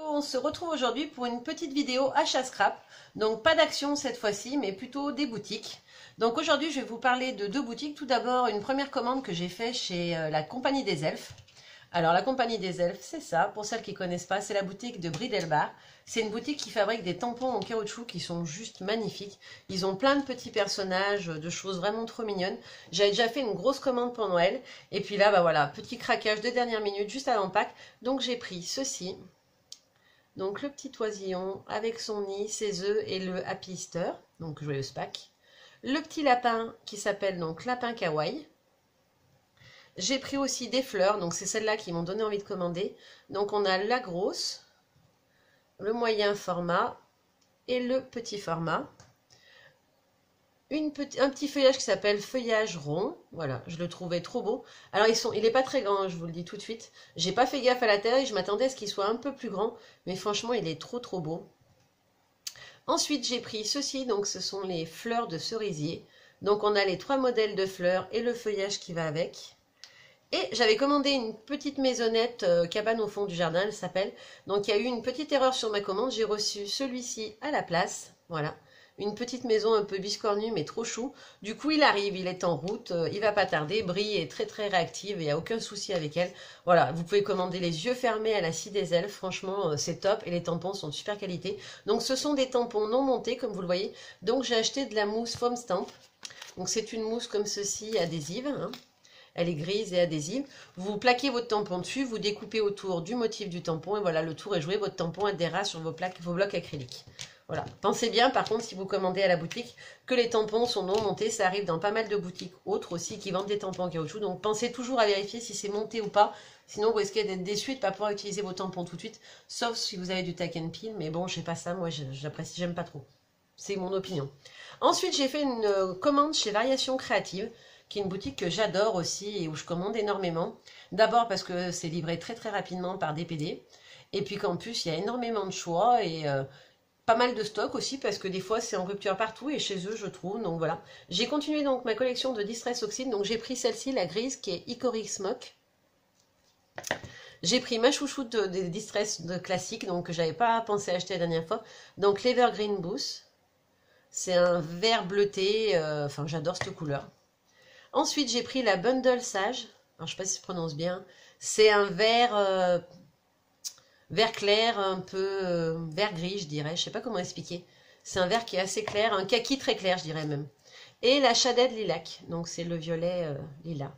On se retrouve aujourd'hui pour une petite vidéo achat scrap. Donc pas d'action cette fois-ci, mais plutôt des boutiques. Donc aujourd'hui, je vais vous parler de deux boutiques. Tout d'abord, une première commande que j'ai faite chez la Compagnie des Elfes. Alors la Compagnie des Elfes, c'est ça. Pour celles qui ne connaissent pas, c'est la boutique de Bridelbar. C'est une boutique qui fabrique des tampons en caoutchouc qui sont juste magnifiques. Ils ont plein de petits personnages, de choses vraiment trop mignonnes. J'avais déjà fait une grosse commande pour Noël. Et puis là, bah voilà, petit craquage de dernière minute juste avant Pâques. Donc j'ai pris ceci. Donc le petit oisillon avec son nid, ses œufs et le Happy Easter, donc joyeuse Pâques. Le petit lapin qui s'appelle donc lapin kawaii. J'ai pris aussi des fleurs, donc c'est celles-là qui m'ont donné envie de commander. Donc on a la grosse, le moyen format et le petit format. Un petit feuillage qui s'appelle feuillage rond. Voilà, je le trouvais trop beau. Alors il n'est pas très grand, je vous le dis tout de suite. J'ai pas fait gaffe à la taille, je m'attendais à ce qu'il soit un peu plus grand. Mais franchement, il est trop beau. Ensuite, j'ai pris ceci, donc ce sont les fleurs de cerisier. Donc on a les 3 modèles de fleurs et le feuillage qui va avec. Et j'avais commandé une petite maisonnette cabane au fond du jardin, elle s'appelle. Donc il y a eu une petite erreur sur ma commande, j'ai reçu celui-ci à la place. Voilà. Une petite maison un peu biscornue mais trop chou. Du coup il arrive, il est en route, il va pas tarder. Brie est très réactive, il n'y a aucun souci avec elle. Voilà, vous pouvez commander les yeux fermés à la scie des elfes, franchement c'est top. Et les tampons sont de super qualité. Donc ce sont des tampons non montés comme vous le voyez. Donc j'ai acheté de la mousse foam stamp. Donc c'est une mousse comme ceci adhésive. Hein. Elle est grise et adhésive. Vous plaquez votre tampon dessus, vous découpez autour du motif du tampon et voilà, le tour est joué. Votre tampon adhérera sur vos blocs acryliques. Voilà. Pensez bien, par contre, si vous commandez à la boutique, que les tampons sont non montés. Ça arrive dans pas mal de boutiques autres aussi qui vendent des tampons en caoutchouc. Donc pensez toujours à vérifier si c'est monté ou pas. Sinon, vous risquez d'être déçu et de ne pas pouvoir utiliser vos tampons tout de suite. Sauf si vous avez du tack and peel. Mais bon, je sais pas ça. Moi, j'apprécie, j'aime pas trop. C'est mon opinion. Ensuite, j'ai fait une commande chez Variations Créatives, qui est une boutique que j'adore aussi et où je commande énormément. D'abord parce que c'est livré très rapidement par DPD. Et puis qu'en plus, il y a énormément de choix et pas mal de stock aussi parce que des fois, c'est en rupture partout et chez eux, je trouve. Donc voilà. J'ai continué donc ma collection de Distress Oxide. Donc j'ai pris celle-ci, la grise, qui est Hickory Smoke. J'ai pris ma chouchoute des Distress classiques, donc que j'avais pas pensé acheter la dernière fois. Donc l'Evergreen Boost. C'est un vert bleuté. Enfin, j'adore cette couleur. Ensuite, j'ai pris la Bundle Sage. Alors, je ne sais pas si ça se prononce bien. C'est un vert, vert clair, un peu vert gris, je dirais. Je ne sais pas comment expliquer. C'est un vert qui est assez clair, un kaki très clair, je dirais même. Et la Shaded Lilac. Donc, c'est le violet lilas.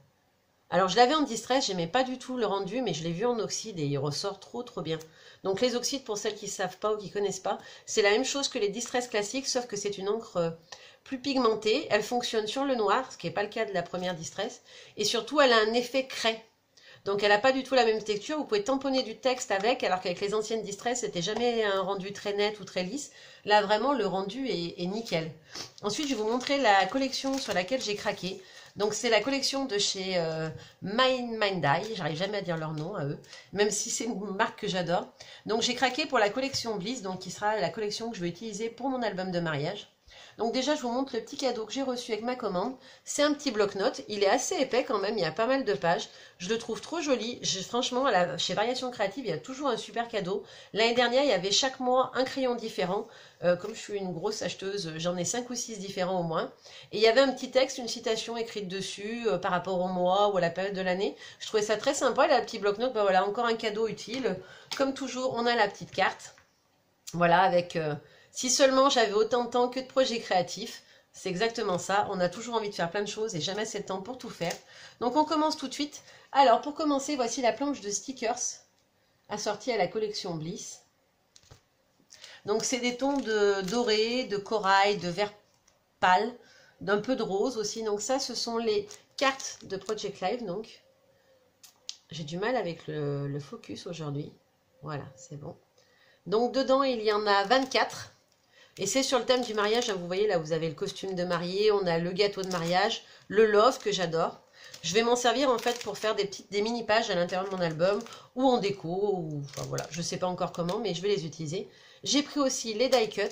Alors, je l'avais en distress, j'aimais pas du tout le rendu, mais je l'ai vu en oxyde et il ressort trop bien. Donc, les oxydes, pour celles qui ne savent pas ou qui ne connaissent pas, c'est la même chose que les distress classiques, sauf que c'est une encre plus pigmentée. Elle fonctionne sur le noir, ce qui n'est pas le cas de la première distress. Et surtout, elle a un effet craie. Donc, elle n'a pas du tout la même texture. Vous pouvez tamponner du texte avec, alors qu'avec les anciennes distress, c'était jamais un rendu très net ou très lisse. Là, vraiment, le rendu est nickel. Ensuite, je vais vous montrer la collection sur laquelle j'ai craqué. Donc c'est la collection de chez Mindai, j'arrive jamais à dire leur nom à eux, même si c'est une marque que j'adore. Donc j'ai craqué pour la collection Bliss, donc qui sera la collection que je vais utiliser pour mon album de mariage. Donc déjà je vous montre le petit cadeau que j'ai reçu avec ma commande. C'est un petit bloc-notes, il est assez épais quand même, il y a pas mal de pages. Je le trouve trop joli, franchement chez Variations Créatives il y a toujours un super cadeau. L'année dernière il y avait chaque mois un crayon différent. Comme je suis une grosse acheteuse, j'en ai 5 ou 6 différents au moins. Et il y avait un petit texte, une citation écrite dessus par rapport au mois ou à la période de l'année. Je trouvais ça très sympa. Et là, le petit bloc-notes, ben voilà, encore un cadeau utile. Comme toujours, on a la petite carte. Voilà, avec si seulement j'avais autant de temps que de projets créatifs. C'est exactement ça. On a toujours envie de faire plein de choses et jamais assez de temps pour tout faire. Donc on commence tout de suite. Alors pour commencer, voici la planche de stickers assortie à la collection Bliss. Donc c'est des tons de doré, de corail, de vert pâle, d'un peu de rose aussi. Donc ça, ce sont les cartes de Project Live. Donc j'ai du mal avec le focus aujourd'hui. Voilà, c'est bon. Donc dedans, il y en a 24. Et c'est sur le thème du mariage. Vous voyez, là, vous avez le costume de mariée, on a le gâteau de mariage, le love que j'adore. Je vais m'en servir en fait pour faire des mini-pages à l'intérieur de mon album ou en déco. Ou, enfin voilà, je ne sais pas encore comment, mais je vais les utiliser. J'ai pris aussi les die cut,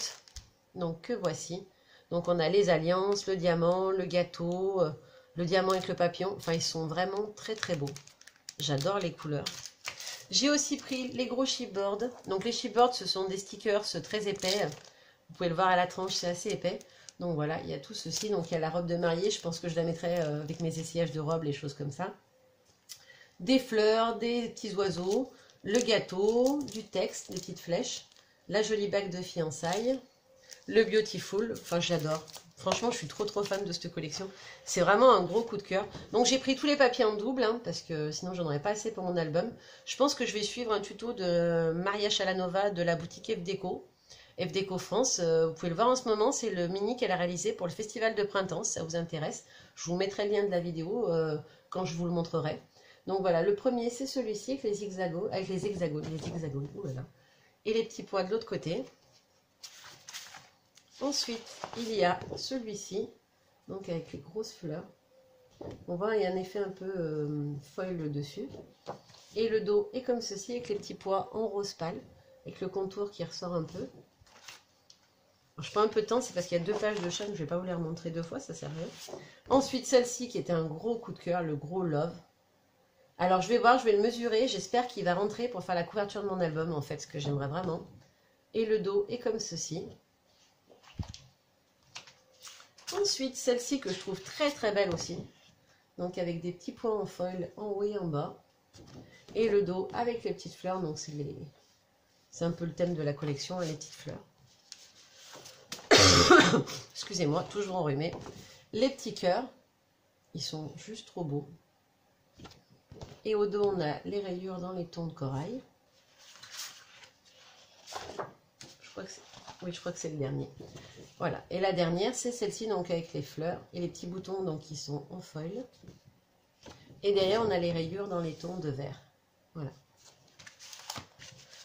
donc que voici. Donc on a les alliances, le diamant, le gâteau, le diamant avec le papillon. Enfin, ils sont vraiment très beaux. J'adore les couleurs. J'ai aussi pris les gros chipboards. Donc les chipboards, ce sont des stickers très épais. Vous pouvez le voir à la tranche, c'est assez épais. Donc voilà, il y a tout ceci. Donc il y a la robe de mariée, je pense que je la mettrai avec mes essayages de robes, les choses comme ça. Des fleurs, des petits oiseaux, le gâteau, du texte, des petites flèches, la jolie bague de fiançailles, le Beautiful, enfin j'adore. Franchement, je suis trop fan de cette collection. C'est vraiment un gros coup de cœur. Donc j'ai pris tous les papiers en double, hein, parce que sinon j'en aurais pas assez pour mon album. Je pense que je vais suivre un tuto de Maria Chalanova de la boutique FDeco. FDeco France, vous pouvez le voir en ce moment, c'est le mini qu'elle a réalisé pour le festival de printemps, si ça vous intéresse. Je vous mettrai le lien de la vidéo quand je vous le montrerai. Donc voilà, le premier c'est celui-ci avec les hexagones, oulala, et les petits pois de l'autre côté. Ensuite, il y a celui-ci, donc avec les grosses fleurs. On voit, il y a un effet un peu foil dessus. Et le dos est comme ceci, avec les petits pois en rose pâle, avec le contour qui ressort un peu. Alors, je prends un peu de temps, c'est parce qu'il y a 2 pages de chaîne, je ne vais pas vous les remontrer 2 fois, ça sert à rien. Ensuite, celle-ci qui était un gros coup de cœur, le gros Love. Alors, je vais voir, je vais le mesurer, j'espère qu'il va rentrer pour faire la couverture de mon album, en fait, ce que j'aimerais vraiment. Et le dos est comme ceci. Ensuite, celle-ci que je trouve très belle aussi. Donc avec des petits pois en foil en haut et en bas. Et le dos avec les petites fleurs. Donc c'est un peu le thème de la collection, les petites fleurs. Excusez-moi, toujours enrhumé. Les petits cœurs, ils sont juste trop beaux. Et au dos, on a les rayures dans les tons de corail. Je crois que c'est le dernier. Voilà, et la dernière, c'est celle-ci, donc avec les fleurs et les petits boutons donc, qui sont en foil. Et derrière, on a les rayures dans les tons de vert. Voilà.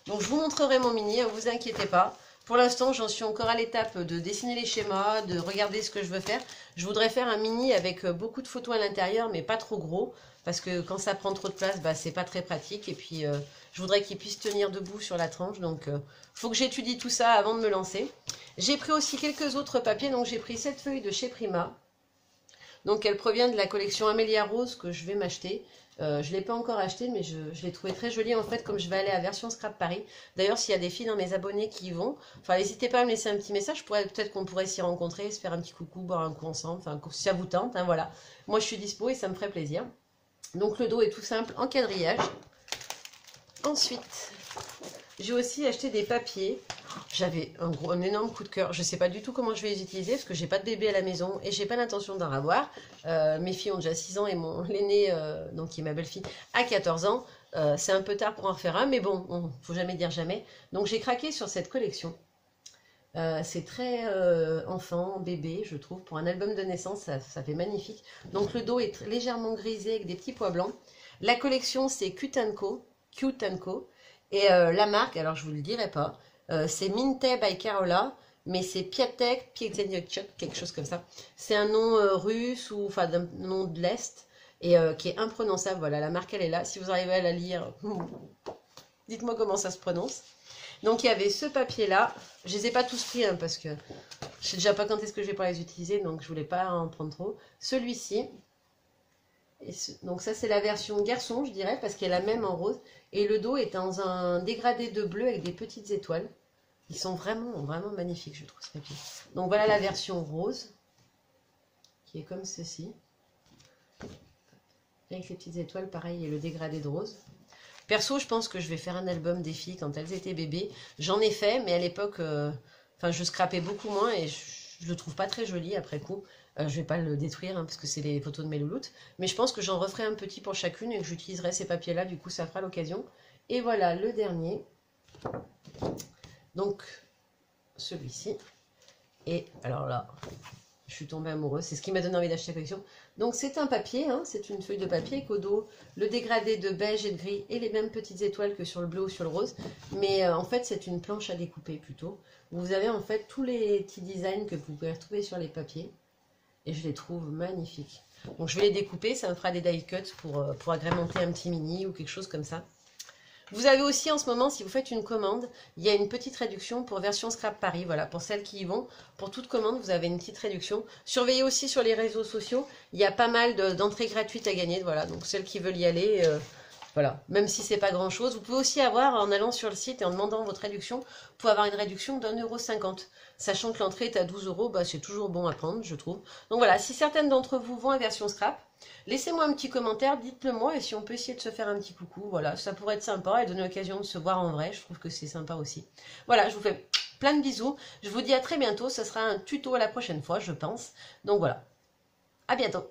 Donc, je vous montrerai mon mini, ne vous inquiétez pas. Pour l'instant, j'en suis encore à l'étape de dessiner les schémas, de regarder ce que je veux faire. Je voudrais faire un mini avec beaucoup de photos à l'intérieur, mais pas trop gros. Parce que quand ça prend trop de place, bah, c'est pas très pratique. Et puis, je voudrais qu'il puisse tenir debout sur la tranche. Donc, faut que j'étudie tout ça avant de me lancer. J'ai pris aussi quelques autres papiers. Donc, j'ai pris cette feuille de chez Prima. Donc, elle provient de la collection Amélia Rose que je vais m'acheter. Je ne l'ai pas encore acheté, mais je l'ai trouvé très jolie en fait, comme je vais aller à Version Scrap Paris. D'ailleurs, s'il y a des filles dans mes abonnés qui y vont, enfin, n'hésitez pas à me laisser un petit message. Peut-être qu'on pourrait s'y rencontrer, se faire un petit coucou, boire un coup ensemble. Enfin, si ça vous tente, hein, voilà. Moi, je suis dispo et ça me ferait plaisir. Donc, le dos est tout simple en quadrillage. Ensuite, j'ai aussi acheté des papiers. J'avais un énorme coup de cœur. Je ne sais pas du tout comment je vais les utiliser parce que j'ai pas de bébé à la maison et j'ai pas l'intention d'en avoir. Mes filles ont déjà 6 ans et l'aîné, donc qui est ma belle-fille, a 14 ans. C'est un peu tard pour en faire un, mais bon, faut jamais dire jamais. Donc j'ai craqué sur cette collection. C'est très enfant, bébé, je trouve. Pour un album de naissance, ça fait magnifique. Donc le dos est légèrement grisé avec des petits pois blancs. La collection, c'est Cute Co. Et la marque, alors je vous le dirai pas, c'est Minte by Carola, mais c'est Piatek, quelque chose comme ça. C'est un nom russe ou enfin d'un nom de l'Est et qui est imprononçable. Voilà, la marque elle est là. Si vous arrivez à la lire, dites-moi comment ça se prononce. Donc il y avait ce papier là. Je les ai pas tous pris hein, parce que je sais déjà pas quand est-ce que je vais pouvoir les utiliser, donc je voulais pas en prendre trop. Celui-ci. Donc ça c'est la version garçon je dirais parce qu'elle est la même en rose et le dos est dans un dégradé de bleu avec des petites étoiles. Ils sont vraiment magnifiques je trouve ce papier. Donc voilà la version rose qui est comme ceci avec les petites étoiles pareil et le dégradé de rose. Perso je pense que je vais faire un album des filles quand elles étaient bébés. J'en ai fait mais à l'époque je scrapais beaucoup moins et je le trouve pas très joli après coup. Je vais pas le détruire hein, parce que c'est les photos de mes louloutes. Mais je pense que j'en referai un petit pour chacune et que j'utiliserai ces papiers-là. Du coup, ça fera l'occasion. Et voilà le dernier. Donc, celui-ci. Et alors là, je suis tombée amoureuse. C'est ce qui m'a donné envie d'acheter la collection. Donc, c'est un papier. Hein, c'est une feuille de papier avec au dos le dégradé de beige et de gris et les mêmes petites étoiles que sur le bleu ou sur le rose. Mais en fait, c'est une planche à découper plutôt. Vous avez en fait tous les petits designs que vous pouvez retrouver sur les papiers. Et je les trouve magnifiques. Donc je vais les découper, ça me fera des die cuts pour agrémenter un petit mini ou quelque chose comme ça. Vous avez aussi en ce moment, si vous faites une commande, il y a une petite réduction pour Version Scrap Paris. Voilà, pour celles qui y vont, pour toute commande, vous avez une petite réduction. Surveillez aussi sur les réseaux sociaux, il y a pas mal d'entrées gratuites à gagner. Voilà, donc celles qui veulent y aller, Voilà, même si c'est pas grand chose. Vous pouvez aussi avoir, en allant sur le site et en demandant votre réduction, vous pouvez avoir une réduction d'1,50 €. Sachant que l'entrée est à 12 €, bah, c'est toujours bon à prendre, je trouve. Donc voilà, si certaines d'entre vous vont à version scrap, laissez-moi un petit commentaire, dites-le moi, et si on peut essayer de se faire un petit coucou, voilà, ça pourrait être sympa et donner l'occasion de se voir en vrai, je trouve que c'est sympa aussi. Voilà, je vous fais plein de bisous, je vous dis à très bientôt, ce sera un tuto à la prochaine fois, je pense. Donc voilà, à bientôt.